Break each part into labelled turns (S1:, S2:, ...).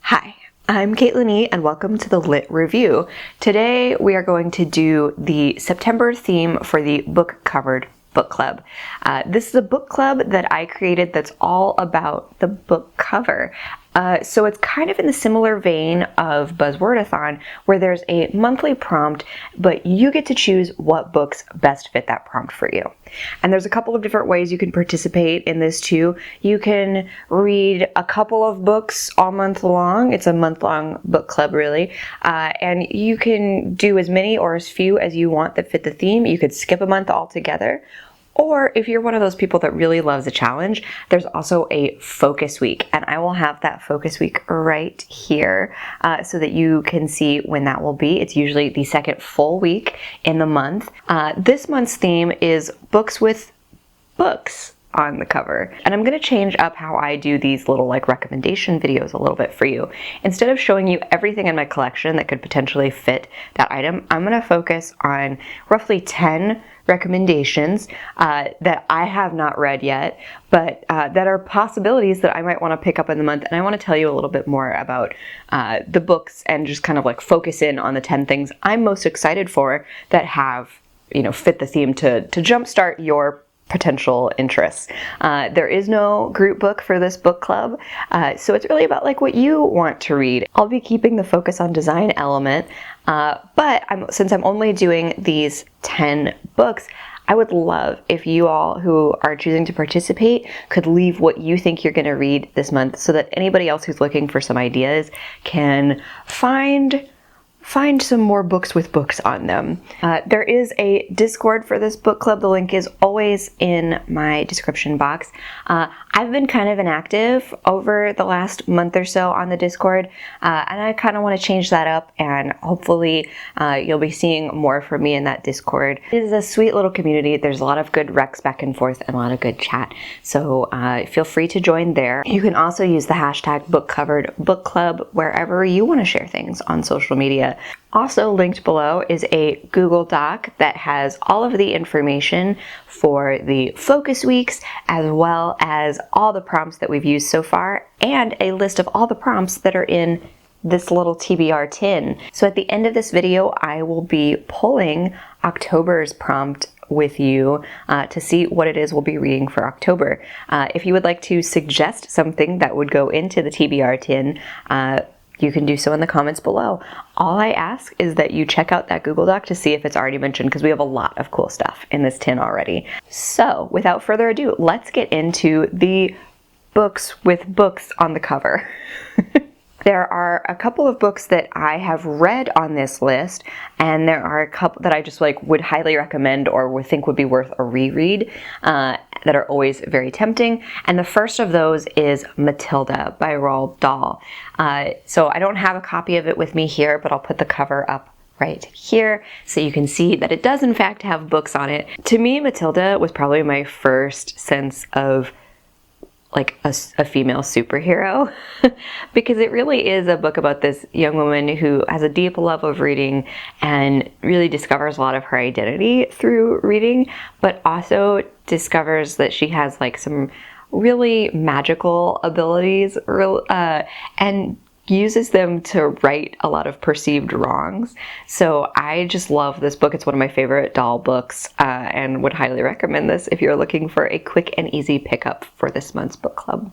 S1: Hi, I'm Caitlin E, and welcome to the Lit Review. Today we are going to do the September theme for the Book Covered Book Club. This is a book club that I created that's all about the book cover. So it's kind of in the similar vein of Buzzwordathon, where there's a monthly prompt, but you get to choose what books best fit that prompt for you. And there's a couple of different ways you can participate in this too. You can read a couple of books all month long. It's a month-long book club, really. And you can do as many or as few as you want that fit the theme. You could skip a month altogether. Or if you're one of those people that really loves a challenge, there's also a focus week, and I will have that focus week right here so that you can see when that will be. It's usually the second full week in the month. This month's theme is books with books on the cover. And I'm going to change up how I do these little recommendation videos a little bit for you. Instead of showing you everything in my collection that could potentially fit that item, I'm going to focus on roughly 10 recommendations that I have not read yet, but that are possibilities that I might want to pick up in the month. And I want to tell you a little bit more about the books and just kind of focus in on the 10 things I'm most excited for that have, fit the theme to jumpstart your potential interests. There is no group book for this book club, so it's really about what you want to read. I'll be keeping the focus on design element, but since I'm only doing these 10 books, I would love if you all who are choosing to participate could leave what you think you're going to read this month so that anybody else who's looking for some ideas can find some more books with books on them. There is a Discord for this book club. The link is always in my description box. I've been kind of inactive over the last month or so on the Discord, and I kind of want to change that up, and hopefully you'll be seeing more from me in that Discord. It is a sweet little community. There's a lot of good recs back and forth and a lot of good chat, so feel free to join there. You can also use the hashtag BookCoveredBookClub wherever you want to share things on social media. Also linked below is a Google Doc that has all of the information for the focus weeks, as well as all the prompts that we've used so far, and a list of all the prompts that are in this little TBR tin. So at the end of this video, I will be pulling October's prompt with you to see what it is we'll be reading for October. If you would like to suggest something that would go into the TBR tin, you can do so in the comments below. All I ask is that you check out that Google Doc to see if it's already mentioned, because we have a lot of cool stuff in this tin already. So without further ado, let's get into the books with books on the cover. There are a couple of books that I have read on this list, and there are a couple that I just would highly recommend or would think would be worth a reread that are always very tempting. And the first of those is Matilda by Roald Dahl. So I don't have a copy of it with me here, but I'll put the cover up right here so you can see that it does in fact have books on it. To me, Matilda was probably my first sense of a female superhero because it really is a book about this young woman who has a deep love of reading and really discovers a lot of her identity through reading, but also discovers that she has some really magical abilities and uses them to right a lot of perceived wrongs. So I just love this book. It's one of my favorite Dahl books, and would highly recommend this if you're looking for a quick and easy pickup for this month's book club.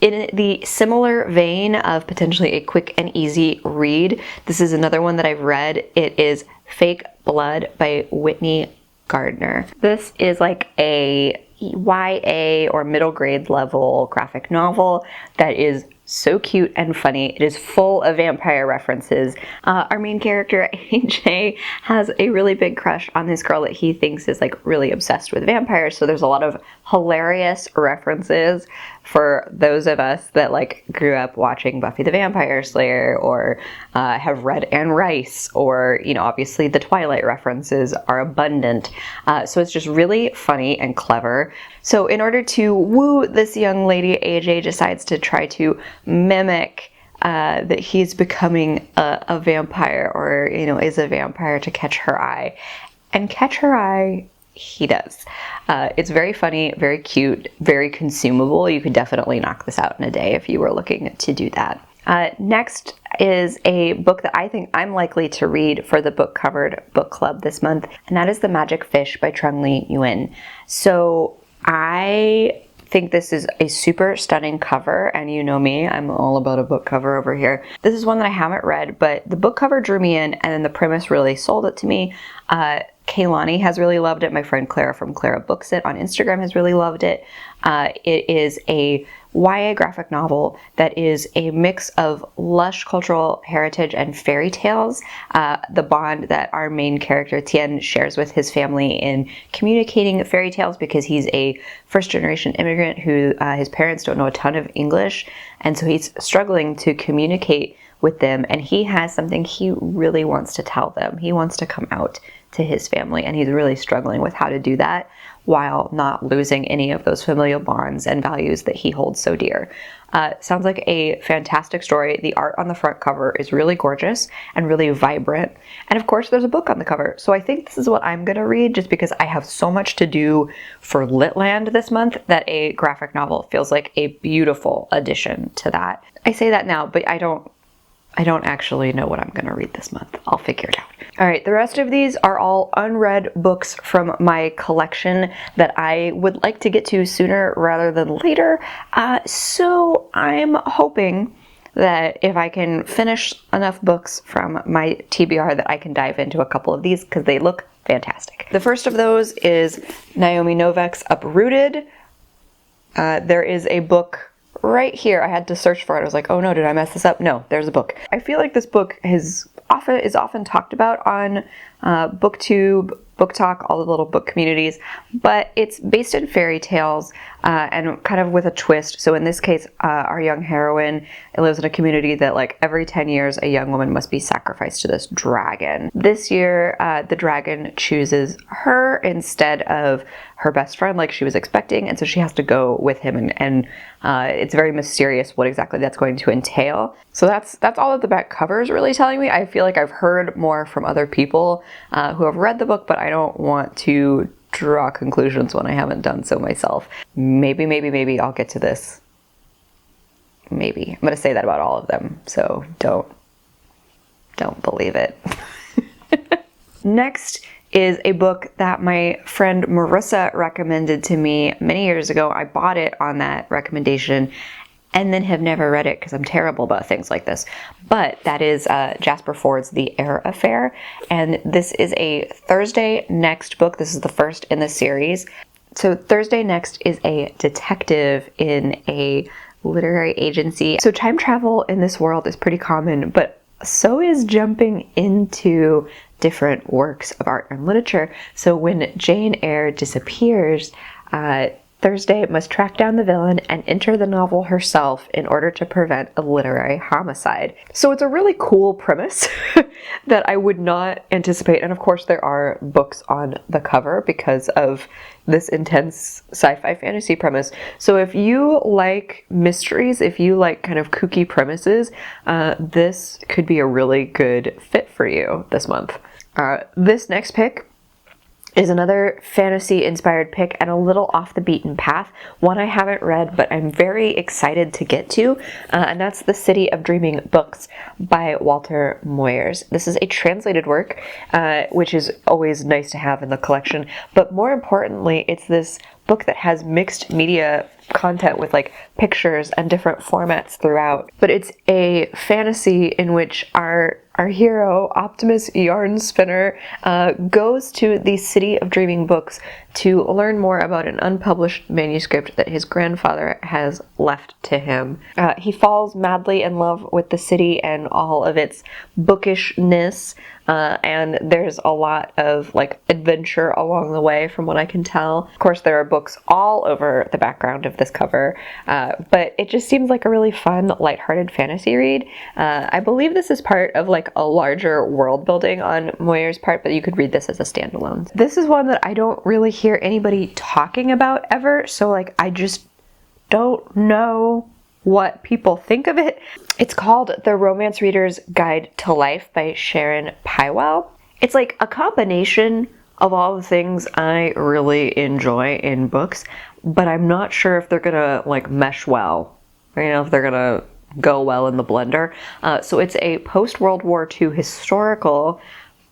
S1: In the similar vein of potentially a quick and easy read, this is another one that I've read. It is Fake Blood by Whitney Gardner. This is a YA or middle grade level graphic novel that is so cute and funny. It is full of vampire references. Our main character, AJ, has a really big crush on this girl that he thinks is really obsessed with vampires. So there's a lot of hilarious references for those of us that grew up watching Buffy the Vampire Slayer or have read Anne Rice, or obviously the Twilight references are abundant. So it's just really funny and clever. So in order to woo this young lady, AJ decides to try to mimic that he's becoming a vampire, or is a vampire, to catch her eye. And catch her eye he does. It's very funny, very cute, very consumable. You could definitely knock this out in a day if you were looking to do that. Next is a book that I think I'm likely to read for the Book Covered Book Club this month, and that is The Magic Fish by Trung-Lee Nguyen. So I think this is a super stunning cover, and you know me, I'm all about a book cover over here. This is one that I haven't read, but the book cover drew me in, and then the premise really sold it to me. Kaylani has really loved it. My friend Clara from Clara Books It on Instagram has really loved it. It is a YA graphic novel that is a mix of lush cultural heritage and fairy tales. The bond that our main character Tien shares with his family in communicating fairy tales, because he's a first-generation immigrant who his parents don't know a ton of English, and so he's struggling to communicate with them, and he has something he really wants to tell them. He wants to come out to his family, and he's really struggling with how to do that while not losing any of those familial bonds and values that he holds so dear. Sounds like a fantastic story. The art on the front cover is really gorgeous and really vibrant. And of course, there's a book on the cover. So I think this is what I'm going to read, just because I have so much to do for Litland this month that a graphic novel feels like a beautiful addition to that. I say that now, but I don't actually know what I'm going to read this month. I'll figure it out. All right, the rest of these are all unread books from my collection that I would like to get to sooner rather than later. So I'm hoping that if I can finish enough books from my TBR that I can dive into a couple of these, because they look fantastic. The first of those is Naomi Novik's Uprooted. There is a book right here. I had to search for it. I was like, oh no, did I mess this up? No, there's a book. I feel like this book is often talked about on BookTube, Book Talk, all the little book communities, but it's based in fairy tales and kind of with a twist. So in this case, our young heroine lives in a community that like every 10 years, a young woman must be sacrificed to this dragon. This year, the dragon chooses her instead of her best friend like she was expecting, and so she has to go with him, and it's very mysterious what exactly that's going to entail. So that's all that the back cover is really telling me. I feel like I've heard more from other people who have read the book, but I don't want to draw conclusions when I haven't done so myself. Maybe I'll get to this. Maybe. I'm going to say that about all of them, so don't believe it. Next is a book that my friend Marissa recommended to me many years ago. I bought it on that recommendation and then have never read it because I'm terrible about things like this. But that is Jasper Ford's The Air Affair. And this is a Thursday Next book. This is the first in the series. So Thursday Next is a detective in a literary agency. So time travel in this world is pretty common, but so is jumping into different works of art and literature. So when Jane Eyre disappears, Thursday must track down the villain and enter the novel herself in order to prevent a literary homicide. So it's a really cool premise that I would not anticipate. And of course there are books on the cover because of this intense sci-fi fantasy premise. So if you like mysteries, if you like kind of kooky premises, this could be a really good fit for you this month. This next pick is another fantasy-inspired pick and a little off the beaten path. One I haven't read, but I'm very excited to get to, and that's The City of Dreaming Books by Walter Moyers. This is a translated work, which is always nice to have in the collection, but more importantly, it's this book that has mixed media content with like pictures and different formats throughout. But it's a fantasy in which our hero, Optimus Yarn Spinner, goes to the City of Dreaming Books to learn more about an unpublished manuscript that his grandfather has left to him. He falls madly in love with the city and all of its bookishness, and there's a lot of like adventure along the way from what I can tell. Of course, there are books all over the background of this cover, but it just seems like a really fun, lighthearted fantasy read. I believe this is part of like a larger world building on Moyers' part, but you could read this as a standalone. This is one that I don't really hear anybody talking about ever, so like I just don't know what people think of it. It's called The Romance Reader's Guide to Life by Sharon Pywell. It's like a combination of all the things I really enjoy in books, but I'm not sure if they're gonna like mesh well, or, you know, if they're gonna go well in the blender. So it's a post-World War II historical,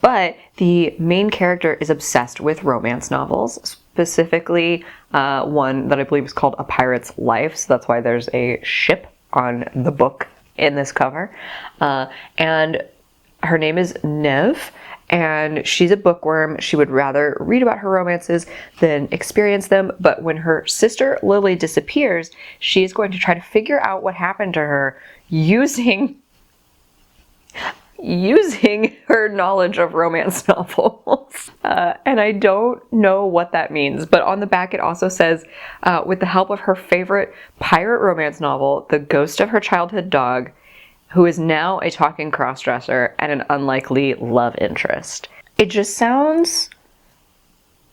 S1: but the main character is obsessed with romance novels, specifically one that I believe is called A Pirate's Life. So that's why there's a ship on the book in this cover. And her name is Nev, and she's a bookworm. She would rather read about her romances than experience them. But when her sister Lily disappears, she is going to try to figure out what happened to her using her knowledge of romance novels. And I don't know what that means, but on the back it also says, with the help of her favorite pirate romance novel, The Ghost of Her Childhood Dog, who is now a talking crossdresser and an unlikely love interest. It just sounds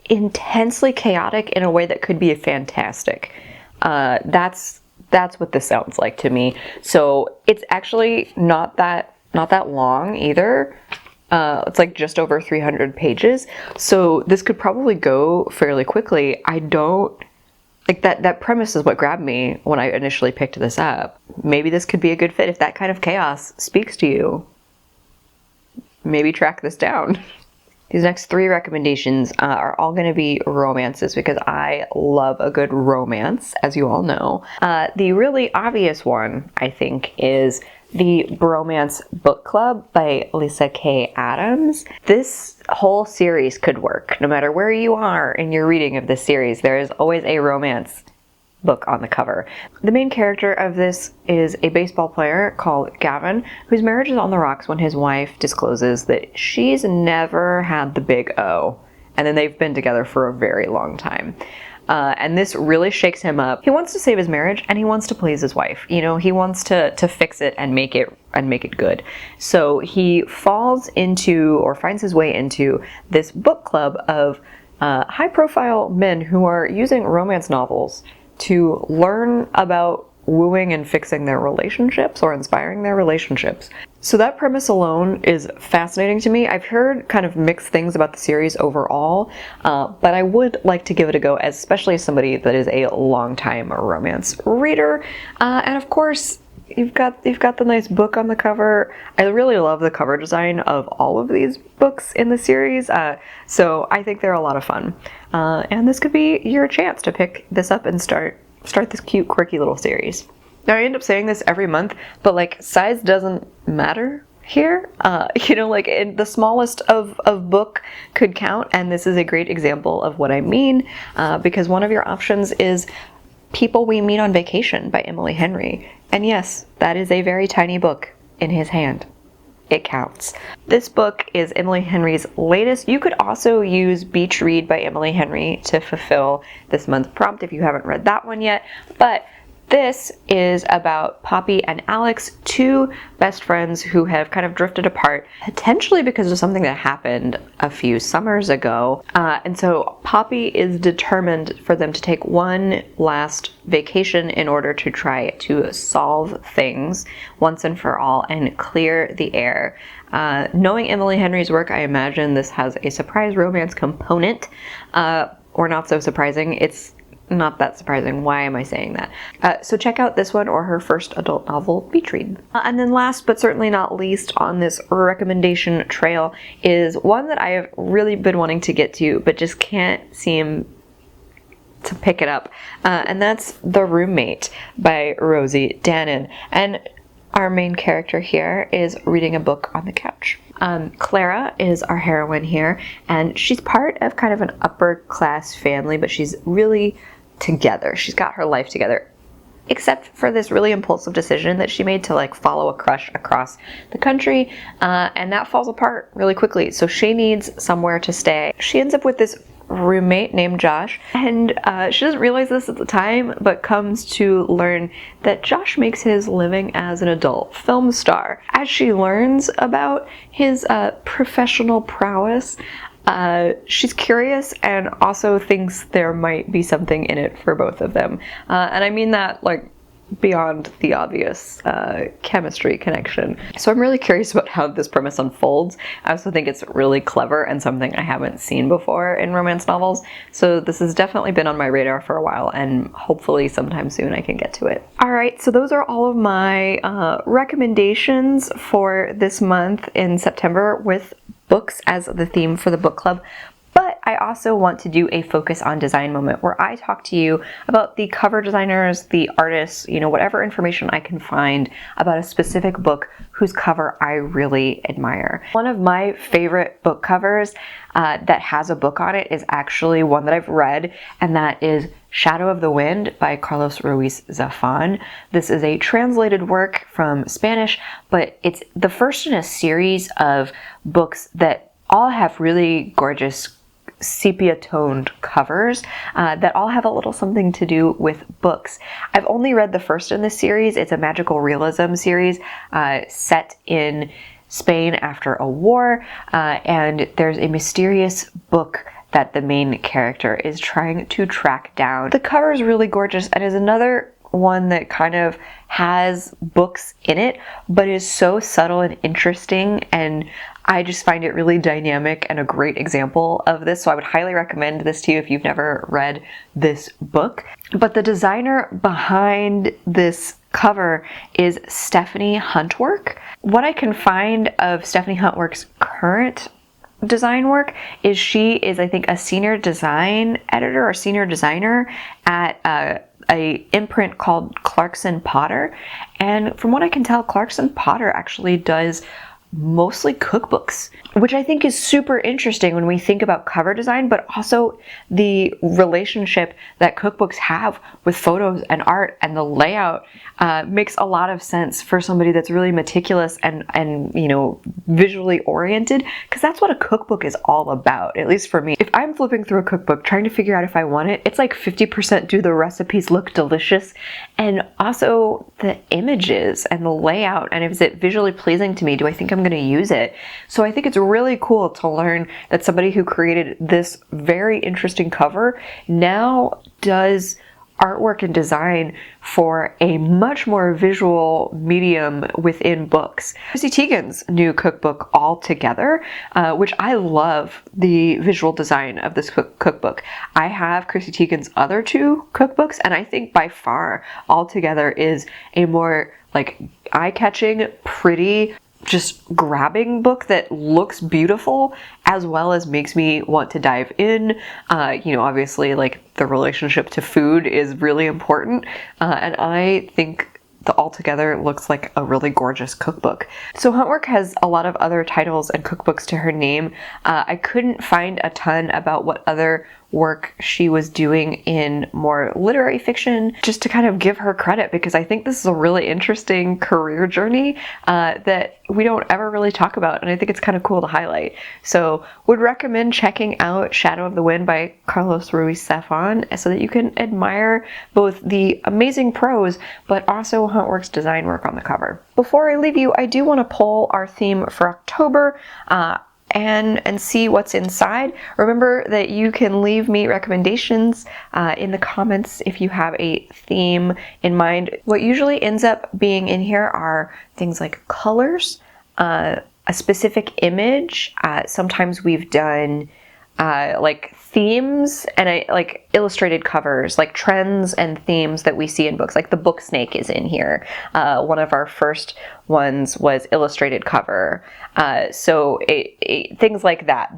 S1: intensely chaotic in a way that could be fantastic. That's what this sounds like to me. So it's actually not that long either. It's like just over 300 pages. So this could probably go fairly quickly. I don't like that premise is what grabbed me when I initially picked this up. Maybe this could be a good fit if that kind of chaos speaks to you. Maybe track this down. These next 3 recommendations are all going to be romances because I love a good romance, as you all know. The really obvious one, I think, is the Bromance Book Club by Lisa K. Adams. This whole series could work. No matter where you are in your reading of this series, there is always a romance book on the cover. The main character of this is a baseball player called Gavin, whose marriage is on the rocks when his wife discloses that she's never had the big O, and then they've been together for a very long time. And this really shakes him up. He wants to save his marriage and he wants to please his wife. You know, he wants to fix it and make it good. So he falls into, or finds his way into, this book club of high-profile men who are using romance novels to learn about wooing and fixing their relationships or inspiring their relationships. So that premise alone is fascinating to me. I've heard kind of mixed things about the series overall, but I would like to give it a go, especially as somebody that is a longtime romance reader. And of course, you've got the nice book on the cover. I really love the cover design of all of these books in the series, so I think they're a lot of fun. And this could be your chance to pick this up and start this cute, quirky little series. Now, I end up saying this every month, but like, size doesn't matter here. You know, like the smallest of book could count, and this is a great example of what I mean, because one of your options is People We Meet on Vacation by Emily Henry. And yes, that is a very tiny book in his hand. It counts. This book is Emily Henry's latest. You could also use Beach Read by Emily Henry to fulfill this month's prompt if you haven't read that one yet. But this is about Poppy and Alex, 2 best friends who have kind of drifted apart, potentially because of something that happened a few summers ago. And so Poppy is determined for them to take one last vacation in order to try to solve things once and for all and clear the air. Knowing Emily Henry's work, I imagine this has a surprise romance component, or not so surprising. It's not that surprising. Why am I saying that? So check out this one or her first adult novel, Beach Read. And then last but certainly not least on this recommendation trail is one that I have really been wanting to get to but just can't seem to pick it up. And that's The Roommate by Rosie Danan. And our main character here is reading a book on the couch. Clara is our heroine here, and she's part of kind of an upper class family, but she's really together. She's got her life together, except for this really impulsive decision that she made to like follow a crush across the country, and that falls apart really quickly. So she needs somewhere to stay. She ends up with this roommate named Josh, and she doesn't realize this at the time, but comes to learn that Josh makes his living as an adult film star. As she learns about his professional prowess, she's curious and also thinks there might be something in it for both of them. And I mean that like beyond the obvious chemistry connection. So I'm really curious about how this premise unfolds. I also think it's really clever and something I haven't seen before in romance novels. So this has definitely been on my radar for a while, and hopefully sometime soon I can get to it. All right, so those are all of my recommendations for this month in September with books as the theme for the book club. But I also want to do a focus on design moment where I talk to you about the cover designers, the artists, whatever information I can find about a specific book whose cover I really admire. One of my favorite book covers that has a book on it is actually one that I've read, and that is Shadow of the Wind by Carlos Ruiz Zafón. This is a translated work from Spanish, but it's the first in a series of books that all have really gorgeous sepia-toned covers that all have a little something to do with books. I've only read the first in this series. It's a magical realism series set in Spain after a war, and there's a mysterious book that the main character is trying to track down. The cover is really gorgeous and is another one that kind of has books in it, but is so subtle and interesting, and I just find it really dynamic and a great example of this. So I would highly recommend this to you if you've never read this book. But the designer behind this cover is Stephanie Huntwork. What I can find of Stephanie Huntwork's current design work is she is, I think, a senior design editor or senior designer at a imprint called Clarkson Potter. And from what I can tell, Clarkson Potter actually does mostly cookbooks, which I think is super interesting when we think about cover design, but also the relationship that cookbooks have with photos and art, and the layout makes a lot of sense for somebody that's really meticulous and visually oriented, because that's what a cookbook is all about, at least for me. If I'm flipping through a cookbook trying to figure out if I want it, it's like 50% do the recipes look delicious, and also the images and the layout, and is it visually pleasing to me? Do I think I'm going to use it? So I think it's really cool to learn that somebody who created this very interesting cover now does artwork and design for a much more visual medium within books. Chrissy Teigen's new cookbook, All Together, which I love the visual design of this cookbook. I have Chrissy Teigen's other two cookbooks, and I think by far All Together is a more eye-catching, pretty, just grabbing book that looks beautiful as well as makes me want to dive in. Obviously the relationship to food is really important, and I think the All Together looks like a really gorgeous cookbook. So Huntwork has a lot of other titles and cookbooks to her name. I couldn't find a ton about what other work she was doing in more literary fiction, just to kind of give her credit, because I think this is a really interesting career journey that we don't ever really talk about, and I think it's kind of cool to highlight. So would recommend checking out Shadow of the Wind by Carlos Ruiz Zafón so that you can admire both the amazing prose but also Huntwork's design work on the cover. Before I leave you, I do want to pull our theme for October and see what's inside. Remember that you can leave me recommendations in the comments if you have a theme in mind. What usually ends up being in here are things like colors, a specific image. Sometimes we've done themes and illustrated covers, like trends and themes that we see in books. Like the book snake is in here. One of our first ones was illustrated cover. So things like that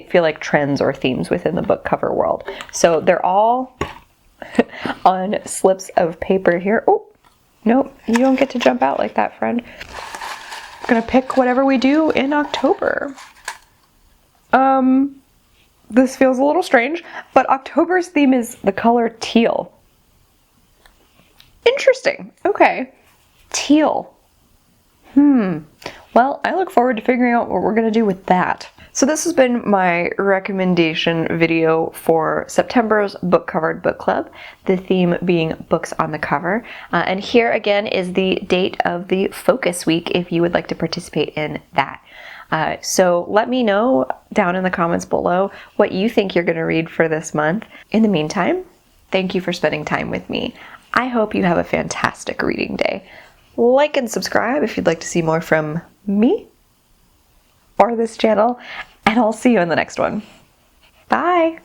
S1: feel like trends or themes within the book cover world. So they're all on slips of paper here. Oh, nope, you don't get to jump out like that, friend. I'm gonna pick whatever we do in October. This feels a little strange, but October's theme is the color teal. Interesting. Okay. Teal. Well, I look forward to figuring out what we're going to do with that. So this has been my recommendation video for September's Book Covered Book Club, the theme being books on the cover. And here again is the date of the focus week if you would like to participate in that. So let me know down in the comments below what you think you're going to read for this month. In the meantime, thank you for spending time with me. I hope you have a fantastic reading day. Like and subscribe if you'd like to see more from me or this channel, and I'll see you in the next one. Bye!